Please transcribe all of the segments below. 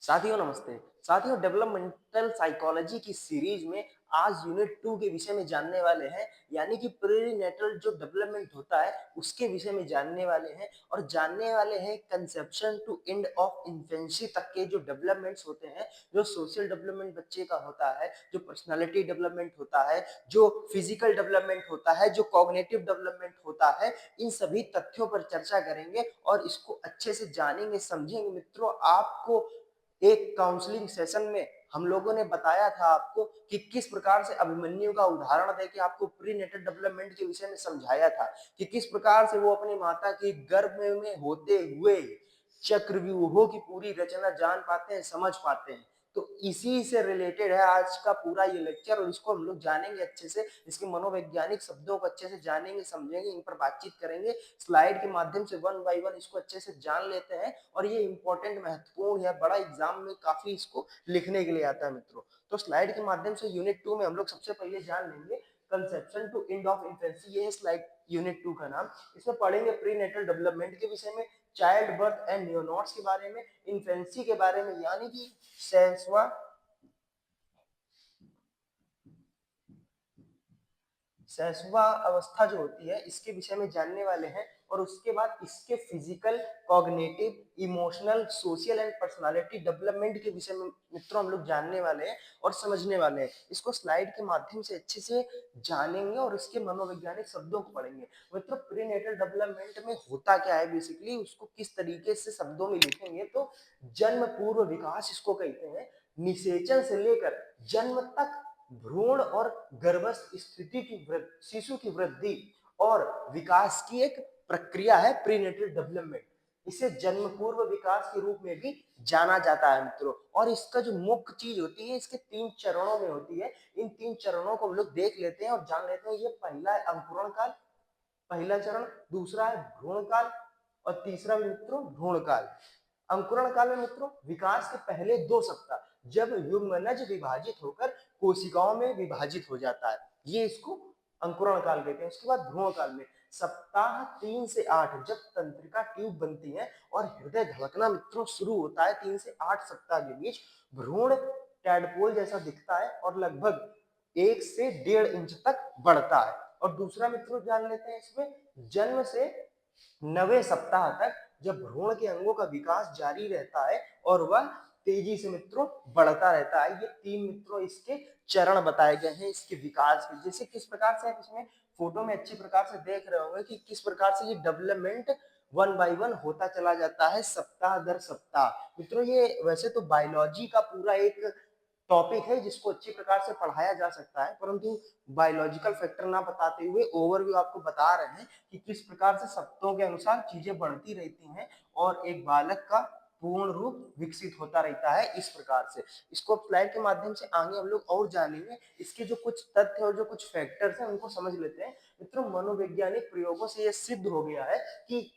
साथियों नमस्ते। साथियों डेवलपमेंटल साइकोलॉजी की सीरीज में आज यूनिट 2 के विषय में जानने वाले हैं, यानी कि प्रीनेटल जो डेवलपमेंट होता है उसके विषय में जानने वाले हैं और जानने वाले हैं conception to end of infancy तक के जो डेवलपमेंट्स होते हैं, जो सोशल डेवलपमेंट बच्चे का होता है, जो पर्सनालिटी डेवलपमेंट होता है, जो फिजिकल डेवलपमेंट होता है, जो कॉग्निटिव डेवलपमेंट होता है। इन सभी तथ्यों पर चर्चा करेंगे और इसको अच्छे से जानेंगे समझेंगे। मित्रों, आपको एक काउंसलिंग सेशन में हम लोगों ने बताया था आपको कि किस प्रकार से अभिमन्यु का उदाहरण देके आपको प्रीनेटल डेवलपमेंट के विषय में समझाया था कि किस प्रकार से वो अपनी माता के गर्भ में होते हुए चक्रव्यूहों की पूरी रचना जान पाते हैं, समझ पाते हैं। तो इसी से रिलेटेड है आज का पूरा ये लेक्चर और इसको हम लोग जानेंगे अच्छे से, इसके मनोवैज्ञानिक शब्दों को अच्छे से जानेंगे, समझेंगे, इन पर बातचीत करेंगे। स्लाइड के माध्यम से वन बाय वन इसको अच्छे से जान लेते हैं और ये इंपॉर्टेंट महत्वपूर्ण है, बड़ा एग्जाम में काफी इसको लिखने के लिए आता है मित्रों। तो स्लाइड के माध्यम से यूनिट 2 में हम लोग सबसे पहले जान लेंगे conception to end of infancy. ये है स्लाइड यूनिट 2 का नाम। इसमें पढ़ेंगे प्रीनेटल डेवलपमेंट के विषय में, चाइल्ड बर्थ एंड न्यूनॉट्स के बारे में, इन्फेंसी के बारे में यानी कि शैशवा शैशवा अवस्था जो होती है इसके विषय में जानने वाले हैं और उसके बाद इसके physical, cognitive, emotional, social and personality development के विषय में मित्रों हम लोग जानने वाले हैं और समझने वाले हैं। इसको स्लाइड के माध्यम से अच्छे से जानेंगे और इसके मनोवैज्ञानिक शब्दों को पढ़ेंगे। मित्रों, प्रीनेटल डेवलपमेंट में होता क्या है, बेसिकली उसको किस तरीके से शब्दों में लिखेंगे तो जन्म पूर्व विकास इसको कहते हैं। निषेचन से लेकर जन्म तक भ्रूण और गर्भस्थ स्थिति की शिशु की वृद्धि और विकास की एक प्रक्रिया है प्रीनेटल डेवलपमेंट। इसे जन्म पूर्व विकास के रूप में भी जाना जाता है मित्रों। और इसका जो मुख्य चीज होती है इसके 3 चरणों में होती है। इन 3 चरणों को हम लोग देख लेते हैं और जान लेते हैं। ये पहला है अंकुरण काल, पहला चरण। दूसरा है भ्रूण काल और तीसरा मित्रों भ्रूण काल। अंकुरण काल में मित्रों विकास के पहले 2 सप्ताह जब युग्मनज विभाजित होकर कोशिकाओं में विभाजित हो जाता है, ये इसको अंकुरण काल कहते हैं। उसके बाद भ्रूण काल में सप्ताह 3 से 8 जब तंत्रिका ट्यूब बनती है और हृदय धड़कना मित्रों शुरू होता है 3 से 8 सप्ताह के बीच। भ्रूण टैडपोल जैसा दिखता है और लगभग 1 से 1.5 इंच तक बढ़ता है। और दूसरा मित्रों जान लेते हैं इसमें जन्म से 9वें सप्ताह तक जब भ्रूण के अंगों का विकास जारी रहता है और वह तेजी से मित्रों बढ़ता रहता है। ये 3 मित्रों इसके चरण बताए गए हैं इसके विकास के। जैसे किस प्रकार से आप इसमें फोटो में अच्छी प्रकार से देख रहे होंगे कि किस प्रकार से ये डेवलपमेंट वन बाय वन होता चला जाता है सप्ताह दर सप्ताह। मित्रों, ये वैसे तो बायोलॉजी का पूरा एक टॉपिक है जिसको अच्छी प्रकार से पढ़ाया जा सकता है, परंतु बायोलॉजिकल फैक्टर ना बताते हुए ओवरव्यू आपको बता रहे हैं कि किस प्रकार से सप्ताहों के अनुसार चीजें बढ़ती रहती हैं और एक बालक का पूर्ण रूप विकसित होता रहता है इस प्रकार से। इसको स्लाइड के माध्यम से आगे हम लोग और जानेंगे। इसके जो कुछ तथ्य और जो कुछ फैक्टर्स हैं उनको समझ लेते हैं। मित्रों, मनोवैज्ञानिक प्रयोगों से यह सिद्ध हो गया है कि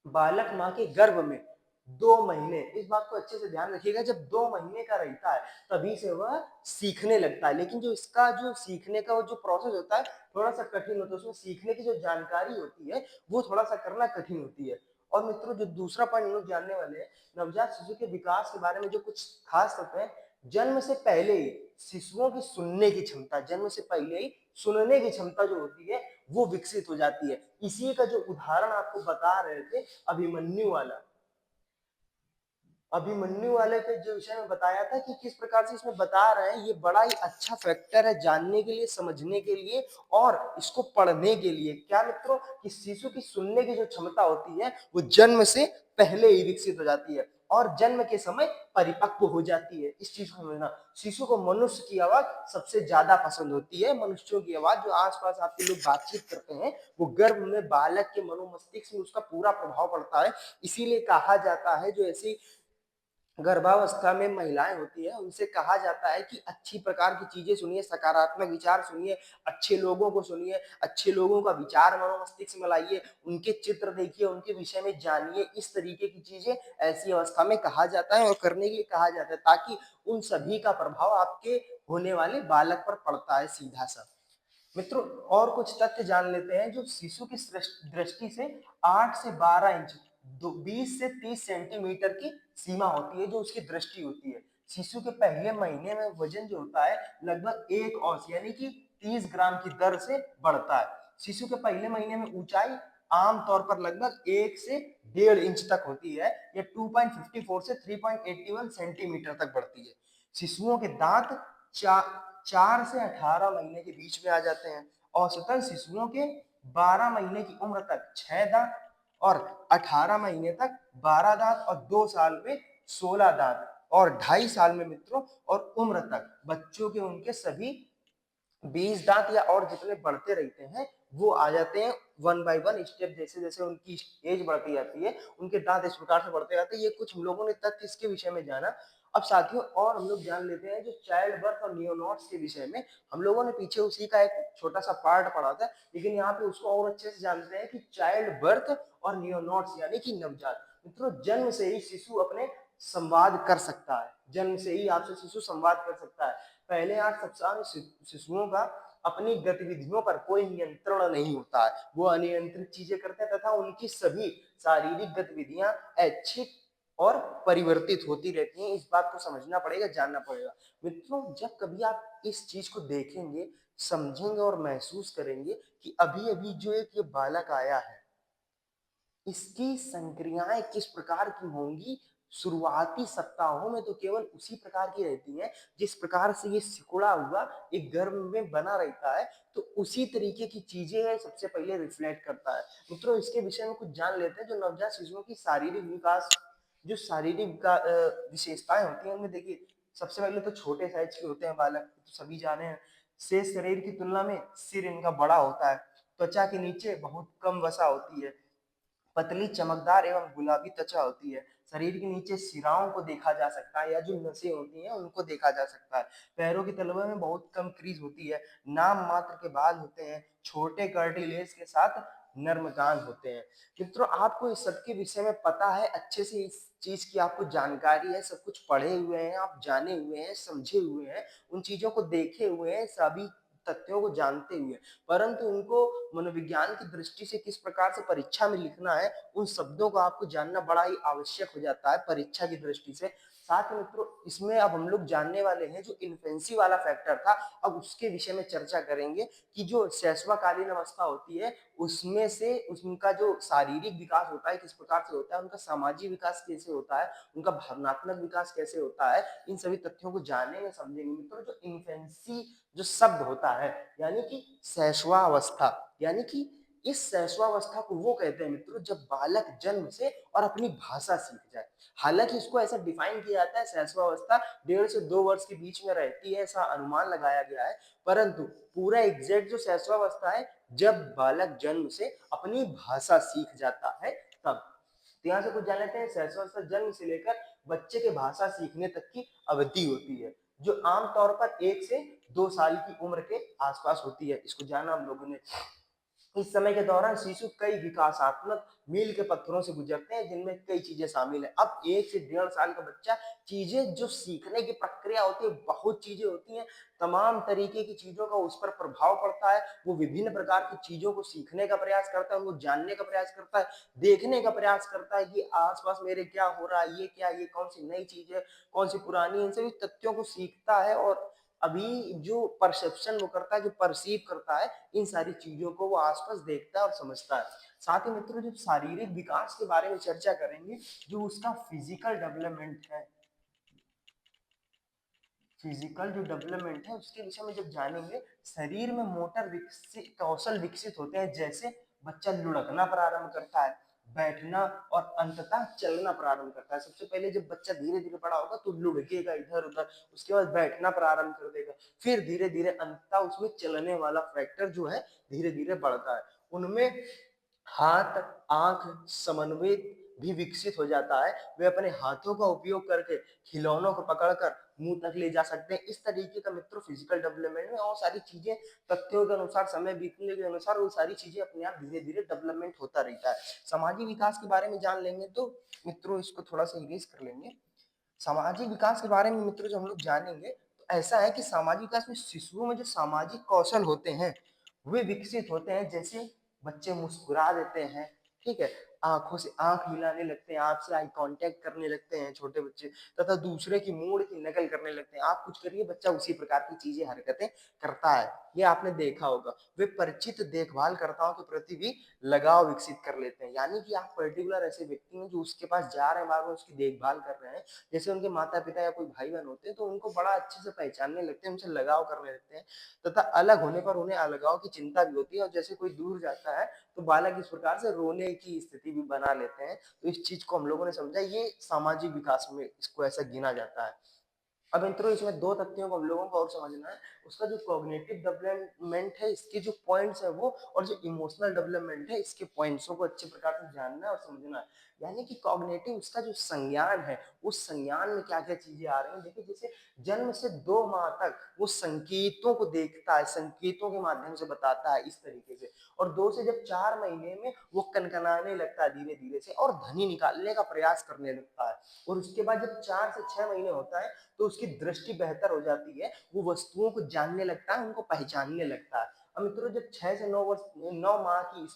बालक माँ के गर्भ में 2 महीने, इस बात को अच्छे से ध्यान रखिएगा, जब 2 महीने का रहता है तभी से वह सीखने लगता है। लेकिन जो इसका जो सीखने का जो प्रोसेस होता है थोड़ा सा कठिन होता है। उसमें सीखने की जो जानकारी होती है वो थोड़ा सा करना कठिन होती है। और मित्रों, जो दूसरा पॉइंट हम लोग जानने वाले हैं नवजात शिशु के विकास के बारे में, जो कुछ खास तथ्य है। जन्म से पहले ही शिशुओं की सुनने की क्षमता, जन्म से पहले ही सुनने की क्षमता जो होती है वो विकसित हो जाती है। इसी का जो उदाहरण आपको बता रहे थे अभिमन्यु वाला, अभिमन्यु वाले के जो विषय में बताया था कि किस प्रकार से इसमें बता रहे हैं, ये बड़ा ही अच्छा फैक्टर है जानने के लिए, समझने के लिए और इसको पढ़ने के लिए। क्या मित्रों, कि शिशु की सुनने की जो क्षमता होती है वो जन्म से पहले ही विकसित हो जाती है और जन्म के समय परिपक्व हो जाती है। इस चीज को समझना। शिशु को मनुष्य की आवाज सबसे ज्यादा पसंद होती है। मनुष्यों की आवाज, जो आसपास आपके लोग बातचीत करते हैं, वो गर्भ में बालक के मनोमस्तिष्क में उसका पूरा प्रभाव पड़ता है। इसीलिए कहा जाता है जो ऐसी गर्भावस्था में महिलाएं होती है उनसे कहा जाता है कि अच्छी प्रकार की चीजें सुनिए, सकारात्मक विचार सुनिए, अच्छे लोगों को सुनिए, अच्छे लोगों का विचार मनोमस्तिष्क में लाइए, उनके चित्र देखिए, उनके विषय में जानिए। इस तरीके की चीजें ऐसी अवस्था में कहा जाता है और करने के लिए कहा जाता है ताकि उन सभी का प्रभाव आपके होने वाले बालक पर पड़ता है सीधा सा। मित्रों, और कुछ तथ्य जान लेते हैं जो शिशु की दृष्टि से 8 से 12 इंच 20 से 30 सेंटीमीटर की सीमा होती है जो उसकी दृष्टि होती है। शिशु के पहले महीने में वजन जो होता है लगभग 1 औंस यानी कि 30 ग्राम की दर से बढ़ता है। शिशु के पहले महीने में ऊंचाई आमतौर पर लगभग 1 से 1.5 इंच तक होती है। यह 2.54 से 3.81 सेंटीमीटर तक बढ़ती है। शिशुओं के दांत 4 से 18 महीने के बीच में आ जाते हैं। औसतन शिशुओं के 12 महीने की उम्र तक 6 दांत और 18 महीने तक 12 दांत और 2 साल में 16 दांत और 2.5 साल में मित्रों और उम्र तक बच्चों के उनके सभी 20 दांत या और जितने बढ़ते रहते हैं वो आ जाते हैं वन बाय वन स्टेप। जैसे जैसे उनकी एज बढ़ती जाती है उनके दांत इस प्रकार से बढ़ते जाते हैं। ये कुछ हम लोगों ने तथ्य इसके विषय में जाना। अब साथियों और हम लोग जान लेते हैं जो चाइल्ड बर्थ और नियोनॉट्स के विषय में। हम लोगों ने पीछे उसी का एक छोटा सा पार्ट पढ़ा था, लेकिन यहाँ पे उसको और अच्छे से जानते हैं कि चाइल्ड बर्थ और नियोनॉट्स यानी कि नवजात। मित्रों जन्म से ही शिशु अपने संवाद कर सकता है। जन्म से ही आपसे शिशु संवाद कर सकता है। पहले 8 सप्ताह में शिशुओं का अपनी गतिविधियों पर कोई नियंत्रण नहीं होता है। वो अनियंत्रित चीजें करते हैं तथा उनकी सभी शारीरिक गतिविधियां ऐच्छिक और परिवर्तित होती रहती हैं। इस बात को समझना पड़ेगा, जानना पड़ेगा। मित्रों जब कभी आप इस चीज को देखेंगे, समझेंगे और महसूस करेंगे कि अभी अभी जो एक ये बालक आया है इसकी संक्रियाएं किस प्रकार की होंगी, शुरुआती सप्ताहों में तो केवल उसी प्रकार की रहती हैं जिस प्रकार से ये सिकुड़ा हुआ एक गर्भ में बना रहता है। तो उसी तरीके की चीजें है सबसे पहले रिफ्लेक्ट करता है। मित्रों इसके विषय में कुछ जान लेते हैं। जो नवजात शिशुओं की शारीरिक विकास, जो शारीरिक विशेषताएं होती हैं उनमें देखिए सबसे पहले तो छोटे साइज के होते हैं बालक, तो सभी जाने हैं। शेष शरीर की तुलना में सिर इनका बड़ा होता है। त्वचा के नीचे बहुत कम वसा होती है। पतली चमकदार एवं गुलाबी त्वचा होती है। शरीर के नीचे शिराओं को देखा जा सकता है या जो नसें होती हैं उनको देखा जा सकता है। पैरों के तलवे में बहुत कम क्रीज होती है। नाम मात्र के बाल होते हैं। छोटे कार्टिलेज के साथ नर्म कान होते हैं। मित्रों आपको इस सब के विषय में पता है, अच्छे से इस चीज की आपको जानकारी है, सब कुछ पढ़े हुए हैं, आप जाने हुए हैं, समझे हुए हैं, उन चीजों को देखे हुए हैं, सभी तथ्यों को जानते हुए, परंतु उनको मनोविज्ञान की दृष्टि से किस प्रकार से परीक्षा में लिखना है उन शब्दों को आपको जानना बड़ा ही आवश्यक हो जाता है परीक्षा की दृष्टि से। साथ ही मित्रों इसमें अब हम लोग जानने वाले हैं जो इन्फेंसी वाला फैक्टर था, अब उसके विषय में चर्चा करेंगे कि जो शैशवाकालीन अवस्था होती है उसमें से उनका जो शारीरिक विकास होता है किस प्रकार से होता है, उनका सामाजिक विकास कैसे होता है, उनका भावनात्मक विकास कैसे होता है, इन सभी तथ्यों को जानेंगे समझेंगे। मित्रों जो इन्फेंसी जो शब्द होता है यानी कि शैशवावस्था, यानी कि इस शैशवावस्था को वो कहते हैं मित्रों जब बालक जन्म से और अपनी भाषा सीख जाए। हालांकि इसको ऐसा डिफाइन किया जाता है शैशवावस्था 1.5 से 2 वर्ष के बीच में रहती है, ऐसा अनुमान लगाया गया है। परंतु पूरा एग्जैक्ट जो शैशवावस्था है जब बालक जन्म से अपनी भाषा सीख जाता है तब। तो यहाँ से कुछ जान लेते हैं। शैशवावस्था जन्म से लेकर बच्चे के भाषा सीखने तक की अवधि होती है जो आमतौर पर 1 से 2 साल की उम्र के आसपास होती है। इसको जाना हम लोगों ने। इस समय के दौरान शिशु कई विकासात्मक मील के पत्थरों से गुजरते हैं जिनमें कई चीजें शामिल है। अब 1 से 1.5 साल का बच्चा चीजें जो सीखने की प्रक्रिया होती है बहुत चीजें होती हैं, तमाम तरीके की चीजों का उस पर प्रभाव पड़ता है। वो विभिन्न प्रकार की चीजों को सीखने का प्रयास करता है, उनको जानने का प्रयास करता है, देखने का प्रयास करता है कि आसपास मेरे क्या हो रहा है, ये क्या, ये कौन सी नई चीज है, कौन सी पुरानी, इन सभी तथ्यों को सीखता है। और अभी जो परसेप्शन वो करता है, जो परसीव करता है, इन सारी चीजों को वो आसपास देखता है और समझता है। साथ ही मित्रों जब शारीरिक विकास के बारे में चर्चा करेंगे, जो उसका फिजिकल डेवलपमेंट है, फिजिकल जो डेवलपमेंट है उसके विषय में जब जानेंगे, शरीर में मोटर विकसित कौशल विकसित होते हैं। जैसे बच्चा लुढ़कना प्रारंभ करता है, बैठना और अंततः चलना प्रारंभ करता है। सबसे पहले जब बच्चा धीरे धीरे बड़ा होगा तो लुढ़केगा इधर उधर, उसके बाद बैठना प्रारंभ कर देगा, फिर धीरे धीरे अंततः उसमें चलने वाला फैक्टर जो है धीरे धीरे बढ़ता है। उनमें हाथ आंख समन्वय भी विकसित हो जाता है। वे अपने हाथों का उपयोग करके खिलौनों को पकड़कर मुंह तक ले जा सकते हैं। इस तरीके का मित्रों फिजिकल डेवलपमेंट में और सारी चीजें तथ्यों के अनुसार, समय बीतने के अनुसार वो सारी चीजें अपने आप धीरे धीरे डेवलपमेंट होता रहता है। सामाजिक विकास के बारे में जान लेंगे तो मित्रों इसको थोड़ा सा इरेज कर लेंगे। सामाजिक विकास के बारे में मित्रों जो हम लोग जानेंगे तो ऐसा है कि सामाजिक विकास में शिशुओं में जो सामाजिक कौशल होते हैं वे विकसित होते हैं। जैसे बच्चे मुस्कुरा देते हैं, ठीक है, आंखों से आंख मिलाने लगते हैं, आपसे आई कांटेक्ट करने लगते हैं छोटे बच्चे, तथा दूसरे की मूड की नकल करने लगते हैं। आप कुछ करिए, बच्चा उसी प्रकार की चीजें हरकतें करता है। ये आपने देखा होगा। वे परिचित देखभालकर्ताओं के प्रति भी लगाव विकसित कर लेते हैं। यानी कि आप पर्टिकुलर ऐसे व्यक्ति हैं जो उसके पास जा रहे हैं, बार बार उसकी देखभाल कर रहे हैं, जैसे उनके माता पिता या कोई भाई बहन होते हैं, तो उनको बड़ा अच्छे से पहचानने लगते हैं, उनसे लगाव करने लगते हैं, तथा अलग होने पर उन्हें अलगाव की चिंता भी होती है। और जैसे कोई दूर जाता है तो बालक इस प्रकार से रोने की स्थिति भी बना लेते हैं। तो इस चीज को हम लोगों ने समझा, ये सामाजिक विकास में इसको ऐसा गिना जाता है। अब मित्रों, इसमें दो तथ्यों को हम लोगों को और समझना है। उसका जो कॉग्निटिव डेवलपमेंट है, इसके जो पॉइंट्स है वो, और जो इमोशनल डेवलपमेंट है, इसके पॉइंट्सों को अच्छे प्रकार से जानना है और समझना है। यानी कि कॉग्निटिव, उसका जो संज्ञान है, उस संज्ञान में क्या क्या चीजें आ रही हैं। देखिए, जैसे जन्म से 2 माह तक वो संकेतों को देखता है, संकेतों के माध्यम से बताता है इस तरीके से। और 2 से जब 4 महीने में वो कनकनाने लगता है धीरे धीरे से, और ध्वनि निकालने का प्रयास करने लगता है। और उसके बाद जब 4 से 6 महीने होता है तो उसकी दृष्टि बेहतर हो जाती है, वो वस्तुओं को जानने लगता है, उनको पहचानने लगता है। अब मित्रों, जब 6 से 9 वर्ष 9 माह की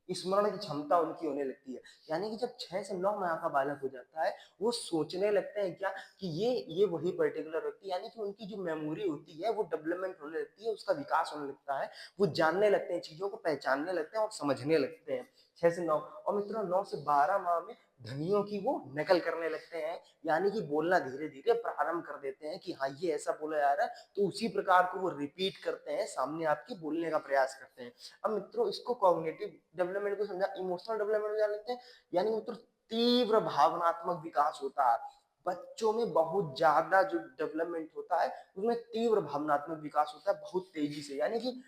स्मरण की क्षमता उनकी होने लगती है। यानी कि जब 6 से 9 माह का बालक हो जाता है, वो सोचने लगते हैं क्या, कि ये वही पर्टिकुलर व्यक्ति, यानी कि उनकी जो मेमोरी होती है वो डेवलपमेंट होने लगती है, उसका विकास होने लगता है। वो जानने लगते हैं, चीजों को पहचानने लगते हैं और समझने लगते हैं 6 से 9। और मित्रों, 9 से 12 माह में ध्वनियों की वो नकल करने लगते हैं। यानी कि बोलना धीरे धीरे प्रारंभ कर देते हैं, कि हाँ, ये ऐसा बोला जा रहा है, तो उसी प्रकार को वो रिपीट करते हैं, सामने आपके बोलने का प्रयास करते हैं। अब मित्रों, इसको कॉग्निटिव डेवलपमेंट को समझा। इमोशनल डेवलपमेंट जान लेते हैं। यानी मित्रों, तीव्र भावनात्मक विकास होता है बच्चों में। बहुत ज्यादा जो डेवलपमेंट होता है उसमें तीव्र भावनात्मक विकास होता है, बहुत तेजी से। यानी कि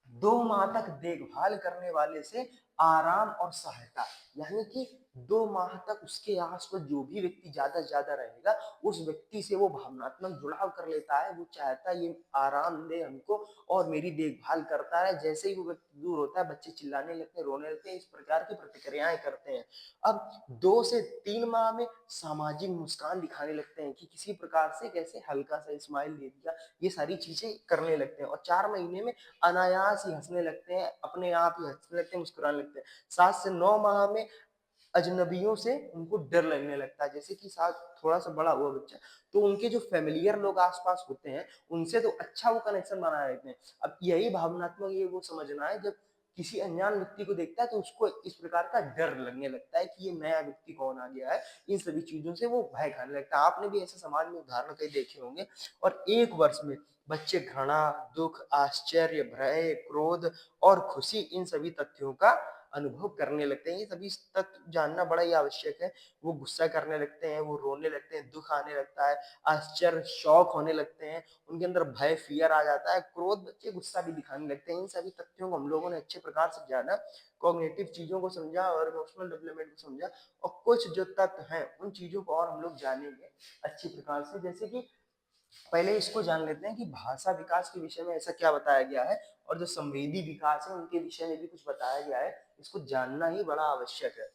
2 माह तक देखभाल करने वाले से आराम और सहायता। यानी कि 2 माह तक उसके आसपास जो भी व्यक्ति ज्यादा से ज्यादा रहेगा, उस व्यक्ति से वो भावनात्मक जुड़ाव कर लेता है। वो चाहता है ये आराम दे हमको और मेरी देखभाल करता है। जैसे ही वो व्यक्ति दूर होता है, बच्चे चिल्लाने लगते हैं, रोने लगते हैं, इस प्रकार की प्रतिक्रियाएं करते हैं। अब 2 से 3 माह में सामाजिक मुस्कान दिखाने लगते हैं, कि किसी प्रकार से कैसे हल्का सा स्माइल दे दिया, ये सारी चीजें करने लगते हैं। और 4 महीने में अनायास ही हंसने लगते हैं, अपने आप ही हंसने लगते हैं, मुस्कुराने लगते हैं। 7 से 9 माह में अजनबियों से उनको डर लगने लगता है। जैसे कि साथ थोड़ा सा बड़ा हुआ बच्चा, तो उनके जो फेमिलियर लोग आसपास होते हैं, उनसे तो अच्छा वो कनेक्शन बना लेते हैं। अब यही भावनात्मक, ये वो समझना है, जब किसी अनजान व्यक्ति को देखता है तो उसको इस प्रकार का डर लगने लगता है, कि ये नया व्यक्ति कौन आ गया है। इन सभी चीजों से वो भय खाने लगता है। आपने भी ऐसे समाज में उदाहरण कई देखे होंगे। और 1 वर्ष में बच्चे घृणा, दुख, आश्चर्य, भय, क्रोध और खुशी, इन सभी तथ्यों का अनुभव करने लगते हैं। ये सभी तथ्य जानना बड़ा ही आवश्यक है। वो गुस्सा करने लगते हैं, वो रोने लगते हैं, दुख आने लगता है, आश्चर्य, शौक होने लगते हैं, उनके अंदर भय, फियर आ जाता है, क्रोध, बच्चे गुस्सा भी दिखाने लगते हैं। इन सभी तथ्यों को हम लोगों ने अच्छे प्रकार से जाना, कॉग्निटिव चीजों को समझा और इमोशनल डेवलपमेंट को समझा। और कुछ जो तत्व हैं, उन चीजों को और हम लोग जानेंगे अच्छी प्रकार से। जैसे कि पहले इसको जान लेते हैं कि भाषा विकास के विषय में ऐसा क्या बताया गया है, और जो संवेदी विकास है उनके विषय में भी कुछ बताया गया है। इसको जानना ही बड़ा आवश्यक है।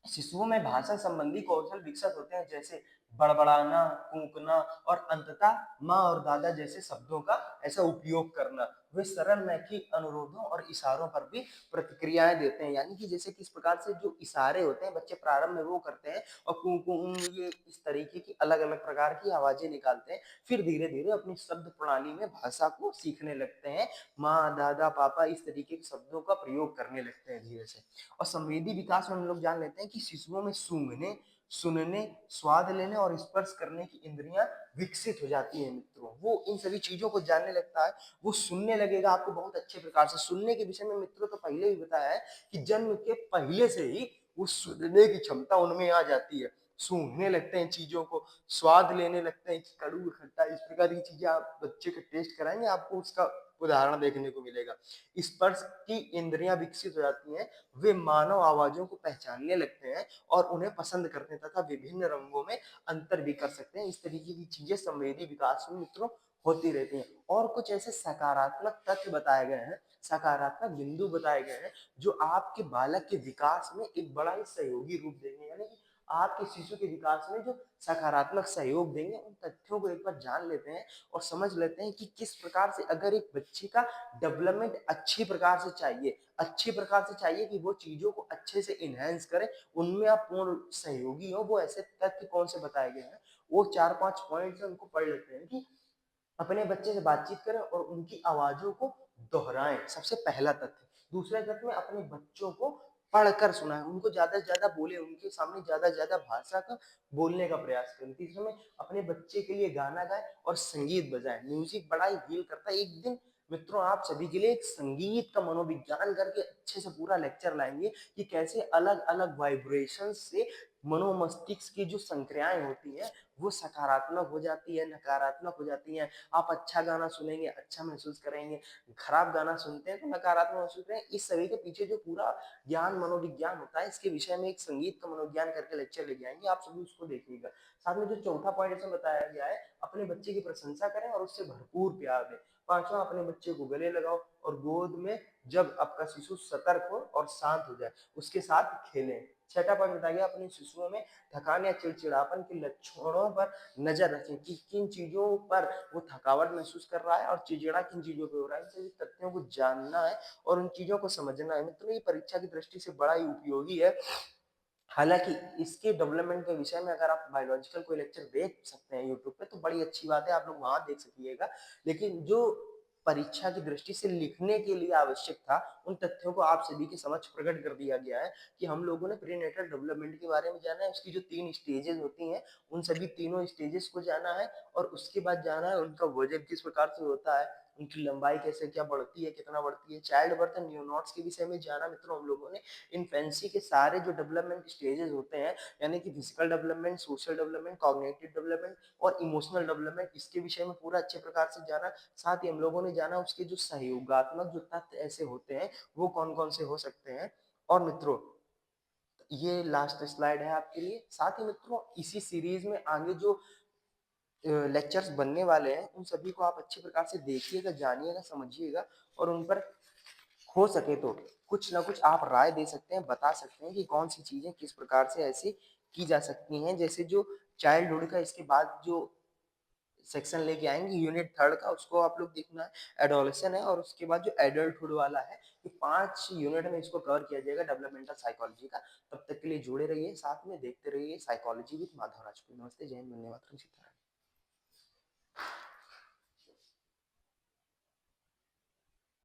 शिशुओं में भाषा संबंधी कौशल विकसित होते हैं, जैसे बड़बड़ाना, कूकना और अंततः माँ और दादा जैसे शब्दों का ऐसा उपयोग करना। वे सरल मौखिक अनुरोधों और इशारों पर भी प्रतिक्रियाएं देते हैं। यानी कि जैसे किस प्रकार से जो इशारे होते हैं, बच्चे प्रारंभ में वो करते हैं, और कू कू ये इस तरीके की अलग अलग प्रकार की आवाजें निकालते हैं। फिर धीरे धीरे अपनी शब्द प्रणाली में भाषा को सीखने लगते हैं, माँ, दादा, पापा, इस तरीके के शब्दों का प्रयोग करने लगते हैं धीरे से। और संवेदी विकास में हम लोग जान लेते हैं कि शिशुओं में सूंघने, सुनने, स्वाद लेने और स्पर्श करने की इंद्रियां विकसित हो जाती हैं। मित्रों, वो इन सभी चीजों को जानने लगता है। वो सुनने लगेगा आपको बहुत अच्छे प्रकार से। सुनने के विषय में मित्रों तो पहले ही बताया है, कि जन्म के पहले से ही वो सुनने की क्षमता उनमें आ जाती है। सूंघने लगते हैं चीजों को, स्वाद लेने लगते हैं, कि कड़ू, खट्टा, इस प्रकार की चीजें आप बच्चे को टेस्ट कराएंगे, आपको उसका उदाहरण देखने को मिलेगा। स्पर्श की इंद्रियां विकसित हो जाती हैं। वे मानव आवाजों को पहचानने लगते हैं और उन्हें पसंद करते हैं, तथा विभिन्न रंगों में अंतर भी कर सकते हैं। इस तरीके की चीजें संवेदी विकास में मित्रों होती रहती हैं। और कुछ ऐसे सकारात्मक तथ्य बताए गए हैं, सकारात्मक बिंदु बताए गए हैं, जो आपके बालक के विकास में एक बड़ा ही सहयोगी रूप देंगे। यानी कि आपके शिशु के विकास में जो सकारात्मक सहयोग देंगे, उन तथ्यों को एक बार जान लेते हैं और समझ लेते हैं कि किस प्रकार से अगर एक बच्चे का डेवलपमेंट अच्छी प्रकार से चाहिए कि वो चीजों को अच्छे से इनहेंस करे, उनमें आप पूर्ण सहयोगी हो। वो ऐसे तथ्य कौन से बताए गए हैं, वो 4-5 पॉइंट्स हैं, उनको पढ़ लेते हैं कि अपने बच्चे से बातचीत करें और उनकी आवाजों को दोहराएं, सबसे पहला तथ्य। दूसरा तथ्य में अपने बच्चों को पढ़कर सुनाएं, उनको ज्यादा से ज्यादा बोले, उनके सामने ज्यादा से ज्यादा भाषा का बोलने का प्रयास करें। तीसरे में अपने बच्चे के लिए गाना गाएं और संगीत बजाएं। म्यूजिक बड़ा ही हील करता है। एक दिन मित्रों आप सभी के लिए एक संगीत का मनोविज्ञान करके अच्छे से पूरा लेक्चर लाएंगे कि कैसे अलग अलग वाइब्रेशन से मनोमस्तिष्क की जो संक्रियाएं होती हैं वो सकारात्मक हो जाती है, नकारात्मक हो जाती हैं। आप अच्छा गाना सुनेंगे, अच्छा महसूस करेंगे, खराब गाना सुनते हैं तो नकारात्मक महसूस करेंगे। इस सभी के पीछे जो पूरा ज्ञान मनोविज्ञान होता है, इसके विषय में एक संगीत का मनोविज्ञान करके लेक्चर लेके आएंगे, आप सभी उसको देखिएगा। साथ में जो चौथा पॉइंट इसमें बताया गया है, अपने बच्चे की प्रशंसा करें और उससे भरपूर प्यार दें। पांचवा, अपने बच्चे को गले लगाओ और गोद में जब आपका शिशु सतर्क हो और शांत हो जाए उसके साथ खेलें। छठा पॉइंट बताया गया, अपने शिशुओं में थकान या चिड़चिड़ापन के लक्षणों पर नजर रखें कि किन चीजों पर वो थकावट महसूस कर रहा है और चिड़चिड़ा किन चीजों पे हो रहा है। इन सभी तथ्यों को जानना है और उन चीजों को समझना है। मित्रों ये परीक्षा की दृष्टि से बड़ा ही उपयोगी है। हालांकि इसके डेवलपमेंट के विषय में अगर आप बायोलॉजिकल कोई लेक्चर देख सकते हैं यूट्यूब पे तो बड़ी अच्छी बात है, आप लोग वहां देख सकिएगा। लेकिन जो परीक्षा की दृष्टि से लिखने के लिए आवश्यक था, उन तथ्यों को आप सभी के समक्ष प्रकट कर दिया गया है कि हम लोगों ने प्रीनेटल डेवलपमेंट के बारे में जाना है, उसकी जो 3 स्टेजेस होती हैं, उन सभी तीनों स्टेजेस को जाना है और उसके बाद जाना है उनका वजन किस प्रकार से होता है, उनकी लंबाई कैसे क्या बढ़ती है, कितना बढ़ती है, चाइल्ड बर्थ एंड न्यूनॉट्स के विषय में जाना मित्रों हम लोगों ने। इन्फेंसी के सारे जो डेवलपमेंट स्टेजेस होते हैं, यानी कि physical development, social development, cognitive development और इमोशनल डेवलपमेंट, इसके विषय में पूरा अच्छे प्रकार से जाना। साथ ही हम लोगों ने जाना उसके जो सहयोगात्मक जो तथ्य ऐसे होते हैं वो कौन कौन से हो सकते हैं। और मित्रों ये लास्ट स्लाइड है आपके लिए। साथ ही मित्रों इसी सीरीज में आगे जो लेक्चर्स बनने वाले हैं उन सभी को आप अच्छी प्रकार से देखिएगा, जानिएगा, समझिएगा और उन पर हो सके तो कुछ ना कुछ आप राय दे सकते हैं, बता सकते हैं कि कौन सी चीजें किस प्रकार से ऐसी की जा सकती हैं। जैसे जो चाइल्डहुड का इसके बाद जो सेक्शन लेके आएंगे यूनिट थर्ड का, उसको आप लोग देखना है, एडोलेशन है और उसके बाद जो एडल्टहुड वाला है, ये 5 यूनिट में इसको कवर किया जाएगा डेवलपमेंटल साइकोलॉजी का। तब तक के लिए जुड़े रहिए, साथ में देखते रहिए साइकोलॉजी विद माधव राजपूत। नमस्ते, जय हिंद, वंदे मातरम, सीताराम।